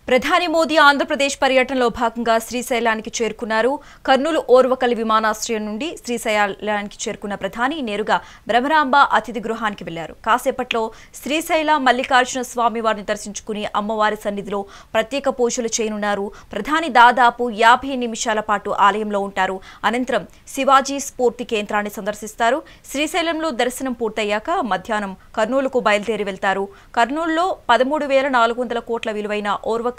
ప్రధాని మోదీ ఆంధ్రప్రదేశ్ పర్యటనలో భాగంగా శ్రీశైలానికి చేరుకున్నారు. కర్నూలు ఓర్వకల్ విమానాశ్రయం నుండి శ్రీశైలానికి చేరుకున్న ప్రధాని నేరుగా బ్రహ్మరాంబ అతిథి గృహానికి వెళ్లారు. కాసేపట్లో శ్రీశైల మల్లికార్జున స్వామి వారిని దర్శించుకుని అమ్మవారి సన్నిధిలో ప్రత్యేక పూజలు చేయనున్నారు. ప్రధాని దాదాపు 50 నిమిషాల పాటు ఆలయంలో ఉంటారు. అనంతరం శివాజీ స్ఫూర్తి కేంద్రాన్ని సందర్శిస్తారు. శ్రీశైలంలో దర్శనం పూర్తయ్యాక మధ్యాహ్నం కర్నూలుకు బయలుదేరి వెళ్తారు. కర్నూలులో 13,400 కోట్ల విలువైన ఓర్వకల్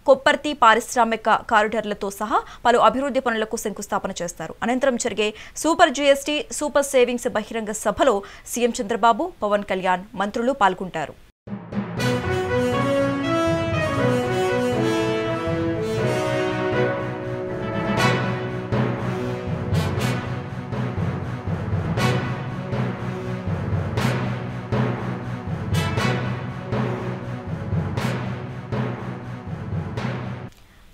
కొప్పర్తి పారిశ్రామిక కారిడార్లతో సహా పలు అభివృద్ధి పనులకు శంకుస్థాపన చేస్తారు. అనంతరం జరిగే సూపర్ జీఎస్టీ సూపర్ సేవింగ్స్ బహిరంగ సభలో సీఎం చంద్రబాబు, పవన్ కళ్యాణ్, మంత్రులు పాల్గొంటారు.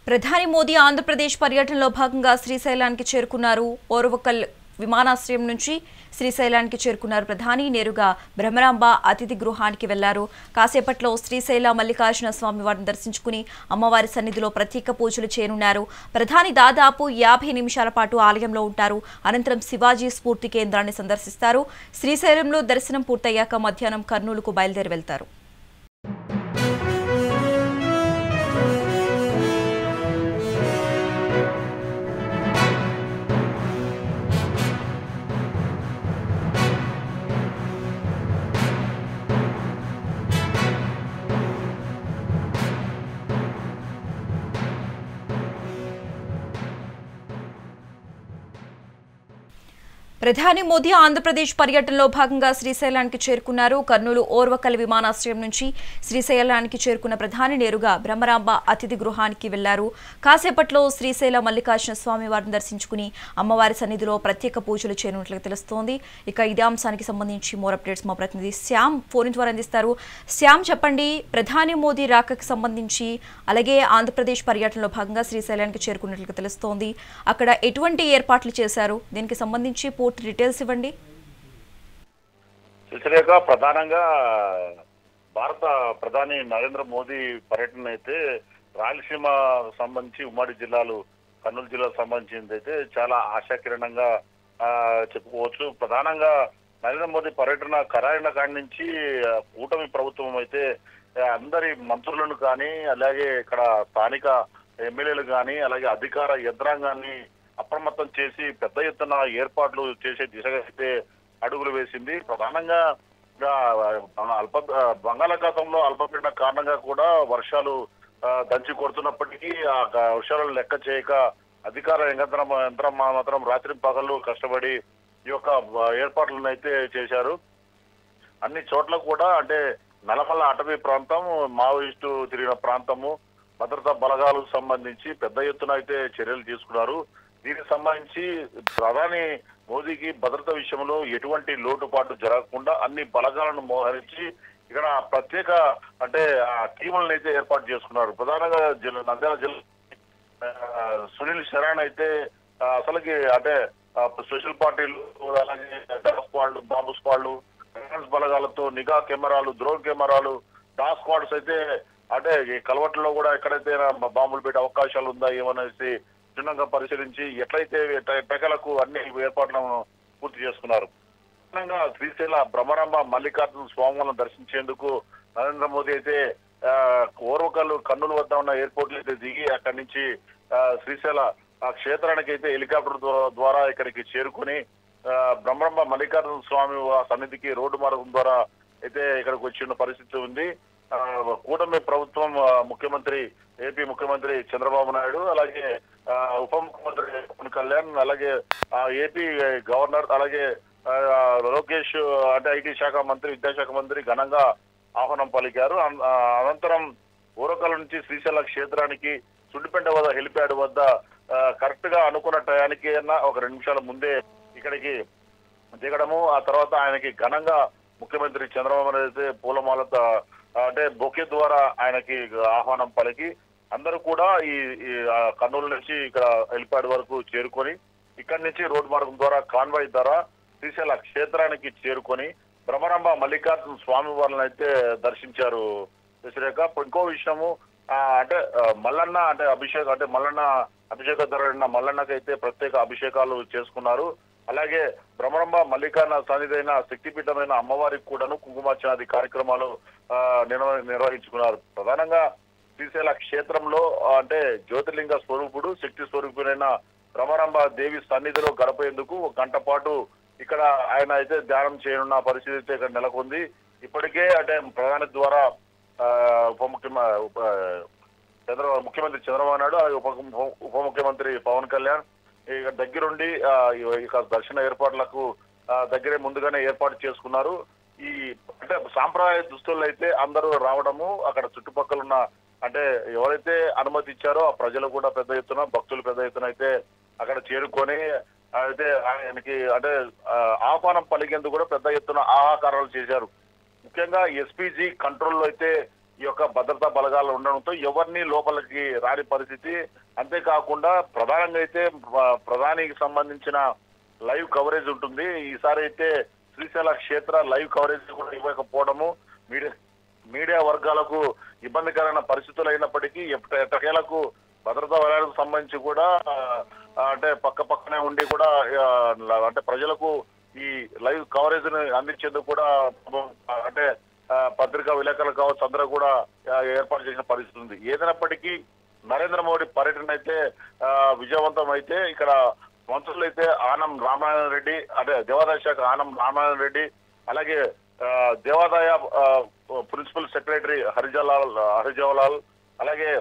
ప్రధాని మోదీ ఆంధ్రప్రదేశ్ పర్యటనలో భాగంగా శ్రీశైలానికి చేరుకున్నారు. ఓర్వకల్ విమానాశ్రయం నుంచి శ్రీశైలానికి చేరుకున్నారు. ప్రధాని నేరుగా బ్రహ్మరాంబ అతిథి గృహానికి వెళ్లారు. కాసేపట్లో శ్రీశైల మల్లికార్జున స్వామి వారిని దర్శించుకుని అమ్మవారి సన్నిధిలో ప్రత్యేక పూజలు చేయనున్నారు. ప్రధాని దాదాపు 50 నిమిషాల పాటు ఆలయంలో ఉంటారు. అనంతరం శివాజీ స్ఫూర్తి కేంద్రాన్ని సందర్శిస్తారు. శ్రీశైలంలో దర్శనం పూర్తయ్యాక మధ్యాహ్నం కర్నూలుకు బయలుదేరి వెళ్తారు. ప్రధాని మోదీ ఆంధ్రప్రదేశ్ పర్యటనలో భాగంగా శ్రీశైలానికి చేరుకున్నారు. కర్నూలు ఓర్వకల్ విమానాశ్రయం నుంచి శ్రీశైలానికి చేరుకున్న ప్రధాని నేరుగా బ్రహ్మరాంబ అతిథి గృహానికి వెళ్లారు. కాసేపట్లో శ్రీశైల మల్లికార్జున స్వామి వారిని దర్శించుకుని అమ్మవారి సన్నిధిలో ప్రత్యేక పూజలు చేయనున్నట్లు తెలుస్తోంది. ఇక ఇదే అంశానికి సంబంధించి మోర్ అప్డేట్స్ మా ప్రతినిధి శ్యామ్ ఫోన్ ద్వారా అందిస్తారు. శ్యామ్, చెప్పండి, ప్రధాని మోదీ రాకకు సంబంధించి అలాగే ఆంధ్రప్రదేశ్ పర్యటనలో భాగంగా శ్రీశైలానికి చేరుకున్నట్లు తెలుస్తోంది. అక్కడ ఎటువంటి ఏర్పాట్లు చేశారు? దీనికి సంబంధించి పూర్తి డీటెయిల్స్ ఇవ్వండి. ప్రధానంగా భారత ప్రధాని నరేంద్ర మోదీ పర్యటన అయితే రాయలసీమ సంబంధించి ఉమ్మడి జిల్లాలు కర్నూలు జిల్లాకు సంబంధించింది అయితే చాలా ఆశాకిరణంగా చెప్పుకోవచ్చు. ప్రధానంగా నరేంద్ర మోదీ పర్యటన ఖరాయిన కాడి నుంచి కూటమి ప్రభుత్వం అయితే అందరి మంత్రులను కానీ అలాగే ఇక్కడ స్థానిక ఎమ్మెల్యేలు కానీ అలాగే అధికార యంత్రాంగాన్ని అప్రమత్తం చేసి పెద్ద ఎత్తున ఏర్పాట్లు చేసే దిశగా అయితే అడుగులు వేసింది. ప్రధానంగా బంగాళాఖాతంలో అల్పపీడన కారణంగా కూడా వర్షాలు దంచి కొడుతున్నప్పటికీ ఆ వర్షాలను లెక్క చేయక అధికార యంత్రం మాత్రం రాత్రి పగళ్ళు కష్టపడి ఈ యొక్క ఏర్పాట్లను అయితే చేశారు. అన్ని చోట్ల కూడా అంటే నల్లమల్ల అటవీ ప్రాంతం, మావోయిస్టు తిరిగిన ప్రాంతము, భద్రతా బలగాలకు సంబంధించి పెద్ద ఎత్తున అయితే చర్యలు తీసుకున్నారు. దీనికి సంబంధించి ప్రధాని మోదీకి భద్రత విషయంలో ఎటువంటి లోటుపాటు జరగకుండా అన్ని బలగాలను మోహరించి ఇక్కడ ప్రత్యేక అంటే టీములను అయితే ఏర్పాటు చేసుకున్నారు. ప్రధానంగా నంద్యాల జిల్లా సునీల్ శరణ్ అయితే అసలుకి అంటే స్పెషల్ పార్టీలు అలాగే స్క్వాడ్లు, బాంబు స్క్వాడ్లు, బలగాలతో నిఘా కెమెరాలు, డ్రోన్ కెమెరాలు, డాగ్ స్క్వాడ్స్ అయితే అంటే ఈ కలవట్లో కూడా ఎక్కడైతే బాంబులు పెట్టే అవకాశాలు ఉందా ఏమనేసి క్షుణ్ణంగా పరిశీలించి ఎట్లయితే ఎట్టకేలకు అన్ని ఏర్పాట్లను పూర్తి చేసుకున్నారు. శ్రీశైల బ్రహ్మరాంబ మల్లికార్జున స్వామివారిని దర్శించేందుకు నరేంద్ర మోదీ అయితే ఓర్వకల్ కర్నూలు వద్ద ఉన్న ఎయిర్పోర్ట్ అయితే దిగి అక్కడి నుంచి శ్రీశైల క్షేత్రానికి అయితే హెలికాప్టర్ ద్వారా ఇక్కడికి చేరుకుని బ్రహ్మరాంబ మల్లికార్జున స్వామి సన్నిధికి రోడ్డు మార్గం ద్వారా అయితే ఇక్కడికి వచ్చిన పరిస్థితి ఉంది. కూటమి ప్రభుత్వం ముఖ్యమంత్రి ఏపీ ముఖ్యమంత్రి చంద్రబాబు నాయుడు అలాగే ఉప ముఖ్యమంత్రి పవన్ కళ్యాణ్ అలాగే ఏపీ గవర్నర్ అలాగే లోకేష్ అంటే ఐటీ శాఖ మంత్రి, విద్యాశాఖ మంత్రి ఘనంగా ఆహ్వానం పలికారు. అనంతరం ఓరకల్ నుంచి శ్రీశైల క్షేత్రానికి సుండిపెంట వద్ద హెలిప్యాడ్ వద్ద కరెక్ట్ గా అనుకున్న టయానికి ఒక 2 నిమిషాల ముందే ఇక్కడికి దిగడము, ఆ తర్వాత ఆయనకి ఘనంగా ముఖ్యమంత్రి చంద్రబాబు నాయుడు అయితే పూలమాలతో అంటే బొకే ద్వారా ఆయనకి ఆహ్వానం పలికి అందరూ కూడా ఈ కర్నూలు నుంచి ఇక్కడ హెలిప్యాడ్ వరకు చేరుకొని ఇక్కడి నుంచి రోడ్డు మార్గం ద్వారా కాన్వాయ్ ద్వారా శ్రీశైల క్షేత్రానికి చేరుకొని బ్రహ్మరాంబ మల్లికార్జున స్వామి వారిని అయితే దర్శించారు. ఇంకో విషయము అంటే మల్లన్న అంటే అభిషేక్ అంటే మల్లన్న అభిషేక ధరణ మల్లన్నకైతే ప్రత్యేక అభిషేకాలు చేసుకున్నారు. అలాగే భ్రమరంబ మల్లికార్జున సన్నిధైన శక్తిపీఠమైన అమ్మవారికి కూడాను కుంకుమార్చనాది కార్యక్రమాలు నిర్వహించుకున్నారు. ప్రధానంగా శ్రీశైల క్షేత్రంలో అంటే జ్యోతిర్లింగ స్వరూపుడు శక్తి స్వరూపుడైన భ్రమరంబ దేవి సన్నిధిలో గడపేందుకు ఒక గంట పాటు ఇక్కడ ఆయన అయితే ధ్యానం చేయనున్న పరిస్థితి అయితే ఇక్కడ నెలకొంది. ఇప్పటికే అంటే ప్రధాని ద్వారా ముఖ్యమంత్రి చంద్రబాబు నాయుడు ఉప ముఖ్యమంత్రి పవన్ కళ్యాణ్ ఇక దగ్గరుండి ఇక దర్శన ఏర్పాట్లకు దగ్గరే ముందుగానే ఏర్పాటు చేసుకున్నారు. ఈ అంటే సాంప్రదాయ దుస్తుల్లో అయితే అందరూ రావడము అక్కడ చుట్టుపక్కల ఉన్న అంటే ఎవరైతే అనుమతి ఇచ్చారో ఆ ప్రజలు కూడా పెద్ద ఎత్తున భక్తులు పెద్ద ఎత్తున అయితే అక్కడ చేరుకొని అయితే ఆయనకి అంటే ఆహ్వానం పలికేందుకు కూడా పెద్ద ఎత్తున ఆహాకారాలు చేశారు. ముఖ్యంగా ఎస్పీజీ కంట్రోల్లో అయితే ఈ యొక్క భద్రతా బలగాలు ఉండడంతో ఎవరిని లోపలికి రాని పరిస్థితి. అంతేకాకుండా ప్రధానంగా అయితే ప్రధానికి సంబంధించిన లైవ్ కవరేజ్ ఉంటుంది. ఈసారి అయితే శ్రీశైల క్షేత్ర లైవ్ కవరేజ్ కూడా ఇవ్వకపోవడము మీడియా వర్గాలకు ఇబ్బందికరమైన పరిస్థితులు అయినప్పటికీ ఎట్టకేలకు భద్రతా బలాలకు సంబంధించి కూడా అంటే పక్కనే ఉండి కూడా అంటే ప్రజలకు ఈ లైవ్ కవరేజ్ ని అందించేందుకు కూడా అంటే పత్రికా విలేకరులు కావచ్చు అందరూ కూడా ఏర్పాటు చేసిన పరిస్థితి ఉంది. ఏదైనప్పటికీ నరేంద్ర మోడీ పర్యటన అయితే విజయవంతం అయితే ఇక్కడ మంత్రులు అయితే ఆనం రామనారాయణ రెడ్డి అంటే దేవాదాయ శాఖ ఆనం రామనారాయణ రెడ్డి అలాగే దేవాదాయ ప్రిన్సిపల్ సెక్రటరీ హరిజవలాల్ అలాగే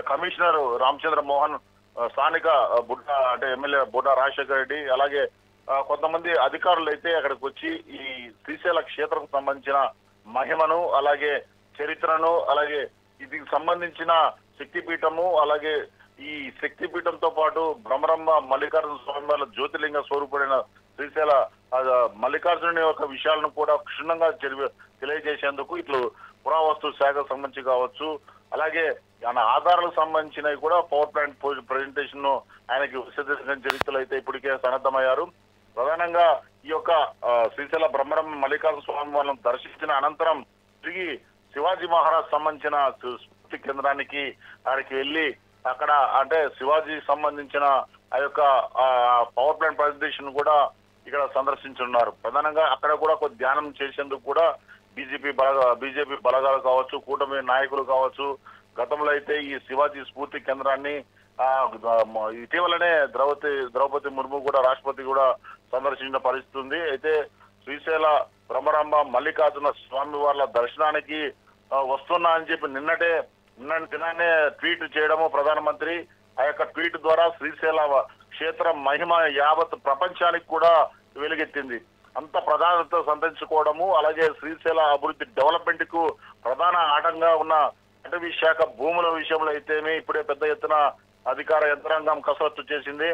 కమిషనర్ రామచంద్ర మోహన్ స్థానిక బుడ్డ అంటే ఎమ్మెల్యే బుడ్డ రాజశేఖర రెడ్డి అలాగే కొంతమంది అధికారులు అయితే అక్కడికి వచ్చి ఈ శ్రీశైల క్షేత్రం సంబంధించిన మహిమను అలాగే చరిత్రను అలాగే దీనికి సంబంధించిన శక్తిపీఠము అలాగే ఈ శక్తిపీఠంతో పాటు భ్రమరంబ మల్లికార్జున స్వామి వారి జ్యోతిర్లింగ స్వరూపుడైన శ్రీశైల మల్లికార్జునుని యొక్క విషయాలను కూడా క్షుణ్ణంగా తెలియజేసేందుకు ఇట్లు పురావస్తు శాఖకు సంబంధించి కావచ్చు అలాగే ఆయన ఆధారాలకు సంబంధించినవి కూడా పవర్ ప్లాంట్ ప్రెజెంటేషన్ ను ఆయనకి విశదీకరించిన చరిత్రలు అయితే ఇప్పటికే సన్నద్ధమయ్యారు. ప్రధానంగా ఈ యొక్క శ్రీశైల భ్రమరంబ మల్లికార్జున స్వామి వారిని దర్శించిన అనంతరం తిరిగి శివాజీ మహారాజ్ సంబంధించిన స్ఫూర్తి కేంద్రానికి ఆయనకి వెళ్ళి అక్కడ అంటే శివాజీ సంబంధించిన ఆ యొక్క పవర్ ప్లాంట్ ప్రెజెంటేషన్ కూడా ఇక్కడ సందర్శించున్నారు. ప్రధానంగా అక్కడ కూడా కొద్ది ధ్యానం చేసేందుకు కూడా బీజేపీ బలగాలు కావచ్చు కూటమి నాయకులు కావచ్చు గతంలో అయితే ఈ శివాజీ స్ఫూర్తి కేంద్రాన్ని ఇటీవలనే ద్రౌపది ముర్ము కూడా రాష్ట్రపతి కూడా సందర్శించిన పరిస్థితి ఉంది. అయితే శ్రీశైల భ్రమరాంబ మల్లికార్జున స్వామి వార్ల దర్శనానికి వస్తున్నా అని చెప్పి నిన్నటి దినాన్నే ట్వీట్ చేయడము ప్రధానమంత్రి ఆ యొక్క ట్వీట్ ద్వారా శ్రీశైల క్షేత్ర మహిమ యావత్ ప్రపంచానికి కూడా వెలుగెత్తింది. అంత ప్రాధాన్యత సంతరించుకోవడము అలాగే శ్రీశైల అభివృద్ధి డెవలప్మెంట్ కు ప్రధాన ఆటంగా ఉన్న అటవీ శాఖ భూముల విషయంలో అయితేనే ఇప్పుడే పెద్ద ఎత్తున అధికార యంత్రాంగం కసరత్తు చేసింది.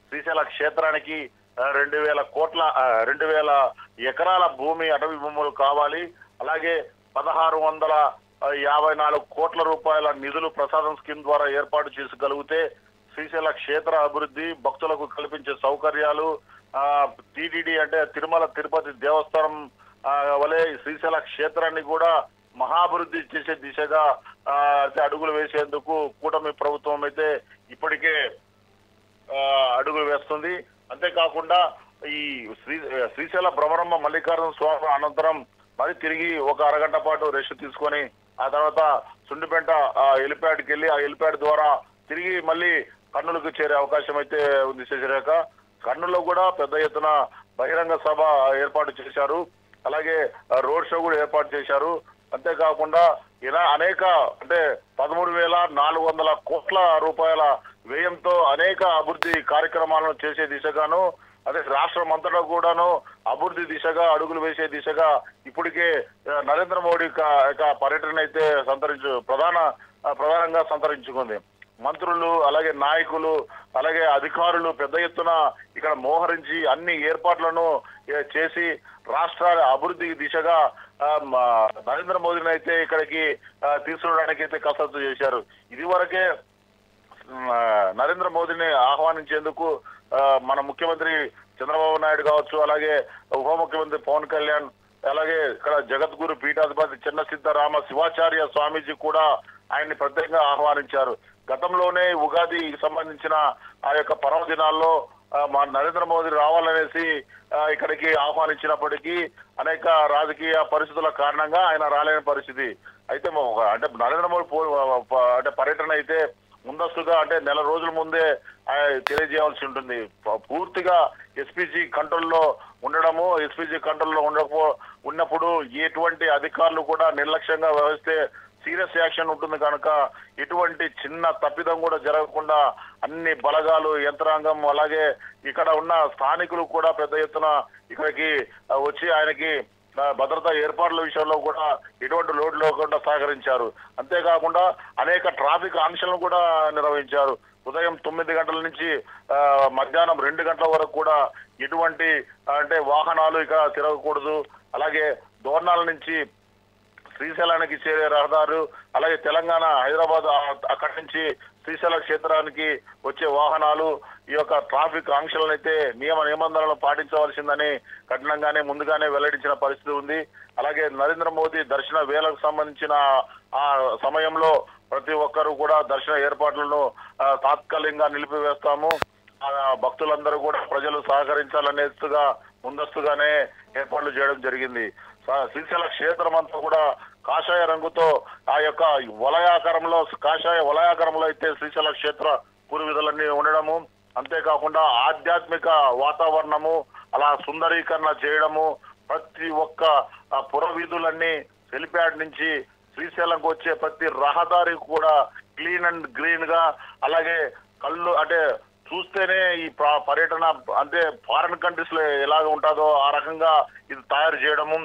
శ్రీశైల క్షేత్రానికి 2,000 ఎకరాల భూమి అటవీ భూములు కావాలి. అలాగే 1,654 కోట్ల రూపాయల నిధులు ప్రసాదం స్కీమ్ ద్వారా ఏర్పాటు చేసుకోగలిగితే శ్రీశైల క్షేత్ర అభివృద్ధి భక్తులకు కల్పించే సౌకర్యాలు టీటీడీ అంటే తిరుమల తిరుపతి దేవస్థానం వలె శ్రీశైల క్షేత్రాన్ని కూడా మహాభివృద్ధి చేసే దిశగా అడుగులు వేసేందుకు కూటమి ప్రభుత్వం అయితే ఇప్పటికే అడుగులు వేస్తుంది. అంతేకాకుండా ఈ శ్రీశైల భ్రమరంబ మల్లికార్జున స్వామి అనంతరం మరి తిరిగి ఒక అరగంట పాటు రెస్ట్ తీసుకొని ఆ తర్వాత సుండిపేట హెలిప్యాడ్కి వెళ్ళి ఆ హెలిప్యాడ్ ద్వారా తిరిగి మళ్ళీ కర్నూలుకు చేరే అవకాశం అయితే ఉంది. శశిరేఖ కర్నూలులో కూడా పెద్ద ఎత్తున బహిరంగ సభ ఏర్పాటు చేశారు. అలాగే రోడ్ షో కూడా ఏర్పాటు చేశారు. అంతేకాకుండా ఇలా అనేక అంటే 13,400 కోట్ల రూపాయల వ్యయంతో అనేక అభివృద్ధి కార్యక్రమాలను చేసే దిశగాను అదే రాష్ట్రం అంతటా కూడాను అభివృద్ధి దిశగా అడుగులు వేసే దిశగా ఇప్పటికే నరేంద్ర మోడీ పర్యటన అయితే ప్రధానంగా సంతరించుకుంది. మంత్రులు అలాగే నాయకులు అలాగే అధికారులు పెద్ద ఎత్తున ఇక్కడ మోహరించి అన్ని ఏర్పాట్లను చేసి రాష్ట్రాల అభివృద్ధి దిశగా నరేంద్ర మోదీని అయితే ఇక్కడికి తీసుకురావడానికి అయితే కసరత్తు చేశారు. ఇదివరకే నరేంద్ర మోదీని ఆహ్వానించేందుకు మన ముఖ్యమంత్రి చంద్రబాబు నాయుడు కావచ్చు అలాగే ఉప ముఖ్యమంత్రి పవన్ కళ్యాణ్ అలాగే ఇక్కడ జగద్గురు పీఠాధిపతి చిన్న సిద్ధరామ శివాచార్య స్వామీజీ కూడా ఆయన్ని ప్రత్యేకంగా ఆహ్వానించారు. గతంలోనే ఉగాదికి సంబంధించిన ఆ యొక్క పర్వదినాల్లో మా నరేంద్ర మోదీ రావాలనేసి ఇక్కడికి ఆహ్వానించినప్పటికీ అనేక రాజకీయ పరిస్థితుల కారణంగా ఆయన రాలేని పరిస్థితి. అయితే అంటే నరేంద్ర మోదీ అంటే పర్యటన అయితే ముందస్తుగా అంటే నెల రోజుల ముందే తెలియజేయాల్సి ఉంటుంది. పూర్తిగా ఎస్పీజీ కంట్రోల్లో ఉండడము, ఎస్పీజీ కంట్రోల్లో ఉన్నప్పుడు ఎటువంటి అధికారులు కూడా నిర్లక్ష్యంగా వ్యవహరిస్తే సీరియస్ యాక్షన్ ఉంటుంది కనుక ఎటువంటి చిన్న తప్పిదం కూడా జరగకుండా అన్ని బలగాలు, యంత్రాంగం, అలాగే ఇక్కడ ఉన్న స్థానికులు కూడా పెద్ద ఎత్తున ఇక్కడికి వచ్చి ఆయనకి భద్రతా ఏర్పాట్ల విషయంలో కూడా ఎటువంటి లోటు లేకుండా సహకరించారు. అంతేకాకుండా అనేక ట్రాఫిక్ ఆంక్షలను కూడా నిర్వహించారు. ఉదయం 9 గంటల నుంచి మధ్యాహ్నం 2 గంటల వరకు కూడా ఎటువంటి అంటే వాహనాలు ఇక తిరగకూడదు. అలాగే దోర్నాల నుంచి శ్రీశైలానికి చేరే రహదారు, అలాగే తెలంగాణ హైదరాబాద్ అక్కడి నుంచి శ్రీశైల క్షేత్రానికి వచ్చే వాహనాలు ఈ యొక్క ట్రాఫిక్ ఆంక్షలను అయితే నియమ నిబంధనలను పాటించవలసిందని కఠినంగానే ముందుగానే వెల్లడించిన పరిస్థితి ఉంది. అలాగే నరేంద్ర మోదీ దర్శన వేళకు సంబంధించిన ఆ సమయంలో ప్రతి ఒక్కరూ కూడా దర్శన ఏర్పాట్లను తాత్కాలికంగా నిలిపివేస్తాము, భక్తులందరూ కూడా ప్రజలు సహకరించాలనేట్టుగా ముందస్తుగానే ఏర్పాట్లు చేయడం జరిగింది. శ్రీశైల క్షేత్రం అంతా కూడా కాషాయ రంగుతో ఆ యొక్క కాషాయ వలయాకారంలో అయితే శ్రీశైల క్షేత్ర పూర్వీధులన్నీ ఉండడము, అంతేకాకుండా ఆధ్యాత్మిక వాతావరణము అలా సుందరీకరణ చేయడము, ప్రతి ఒక్క పురవీధులన్నీ హెలిప్యాడ్ నుంచి శ్రీశైలంకి వచ్చే ప్రతి రహదారి కూడా క్లీన్ అండ్ గ్రీన్ గా, అలాగే కళ్ళు అంటే చూస్తేనే ఈ పర్యటన అంటే ఫారిన్ కంట్రీస్ లో ఎలాగ ఉంటుందో ఆ రకంగా ఇది తయారు చేయడము,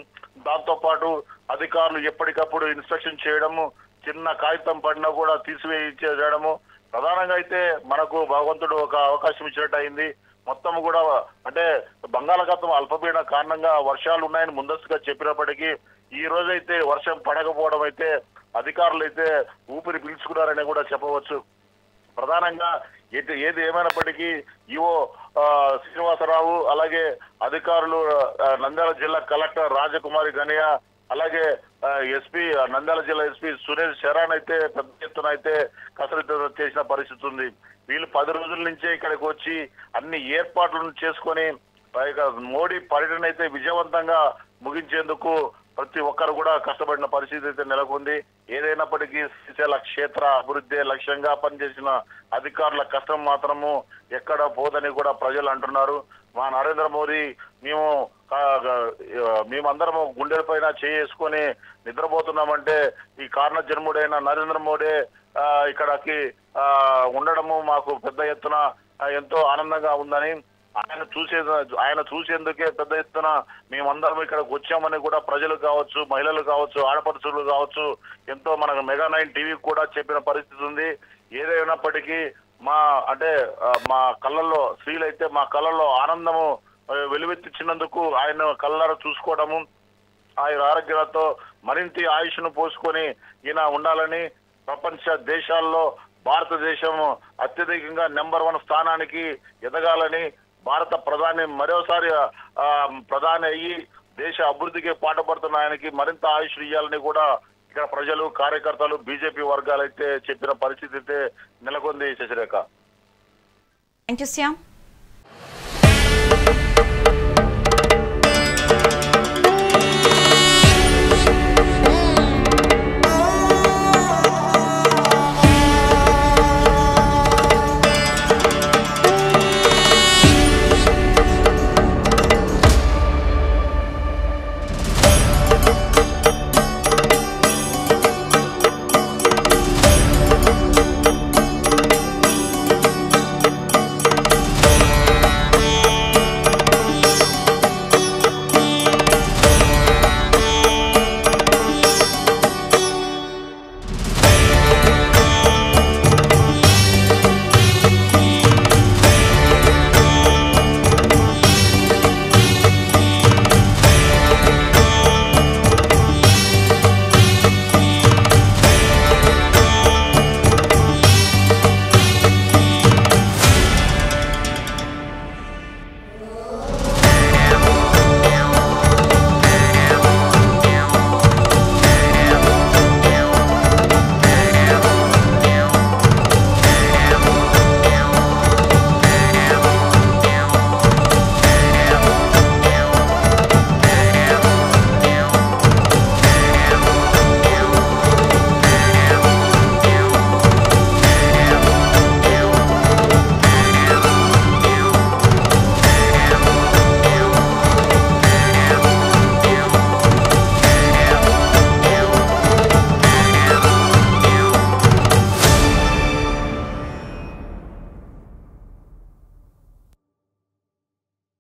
దాంతో పాటు అధికారులు ఎప్పటికప్పుడు ఇన్స్పెక్షన్ చేయడము, చిన్న కాగితం పడినా కూడా తీసివేయడము. ప్రధానంగా అయితే మనకు భగవంతుడు ఒక అవకాశం ఇచ్చినట్టు అయింది. మొత్తం కూడా అంటే బంగాళాఖాతం అల్పపీడన కారణంగా వర్షాలు ఉన్నాయని ముందస్తుగా చెప్పినప్పటికీ ఈ రోజైతే వర్షం పడకపోవడం అయితే అధికారులు అయితే ఊపిరి పీల్చుకున్నారని కూడా చెప్పవచ్చు. ప్రధానంగా ఏది ఏమైనప్పటికీ ఈవో శ్రీనివాసరావు, అలాగే అధికారులు, నంద్యాల జిల్లా కలెక్టర్ రాజకుమారి గనియా, అలాగే ఎస్పీ నంద్యాల జిల్లా ఎస్పీ సునీల్ శరణ్ అయితే పెద్ద ఎత్తున అయితే కసరత్తు చేసిన పరిస్థితి ఉంది. వీళ్ళు 10 రోజుల నుంచే ఇక్కడికి వచ్చి అన్ని ఏర్పాట్లను చేసుకొని మోడీ పర్యటన అయితే విజయవంతంగా ముగించేందుకు ప్రతి ఒక్కరు కూడా కష్టపడిన పరిస్థితి అయితే నెలకొంది. ఏదైనప్పటికీ శ్రీశైల క్షేత్ర అభివృద్ధి లక్ష్యంగా పనిచేసిన అధికారుల కష్టం మాత్రము ఎక్కడ పోదని కూడా ప్రజలు అంటున్నారు. మా నరేంద్ర మోదీ మేమందరము గుండెల పైన చేసుకొని నిద్రపోతున్నామంటే ఈ కారణ జన్ముడైన నరేంద్ర మోడీ ఇక్కడికి ఉండడము మాకు పెద్ద ఎత్తున ఎంతో ఆనందంగా ఉందని, ఆయన చూసేందుకే పెద్ద ఎత్తున మేమందరం ఇక్కడికి వచ్చామని కూడా ప్రజలు కావచ్చు, మహిళలు కావచ్చు, ఆడపడుచులు కావచ్చు ఎంతో మనకు మెగా9 టీవీకి కూడా చెప్పిన పరిస్థితి ఉంది. ఏదైనప్పటికీ మా కళ్ళల్లో స్త్రీలైతే మా కళ్ళల్లో ఆనందము వెలువెత్తించినందుకు ఆయన కళ్ళారా చూసుకోవడము, ఆయన ఆరోగ్యాలతో మరింత ఆయుష్ను పోసుకొని ఈయన ఉండాలని, ప్రపంచ దేశాల్లో భారతదేశం అత్యధికంగా నెంబర్ 1 స్థానానికి ఎదగాలని, భారత ప్రధాని మరోసారి ప్రధాని అయ్యి దేశ అభివృద్ధికి పాటుపడుతున్న ఆయనకి మరింత ఆయుష్ ఇవ్వాలని కూడా ఇక్కడ ప్రజలు, కార్యకర్తలు, బీజేపీ వర్గాలు అయితే చెప్పిన పరిస్థితి అయితే నెలకొంది. శశిరేఖ. థాంక్యూ శ్యామ్.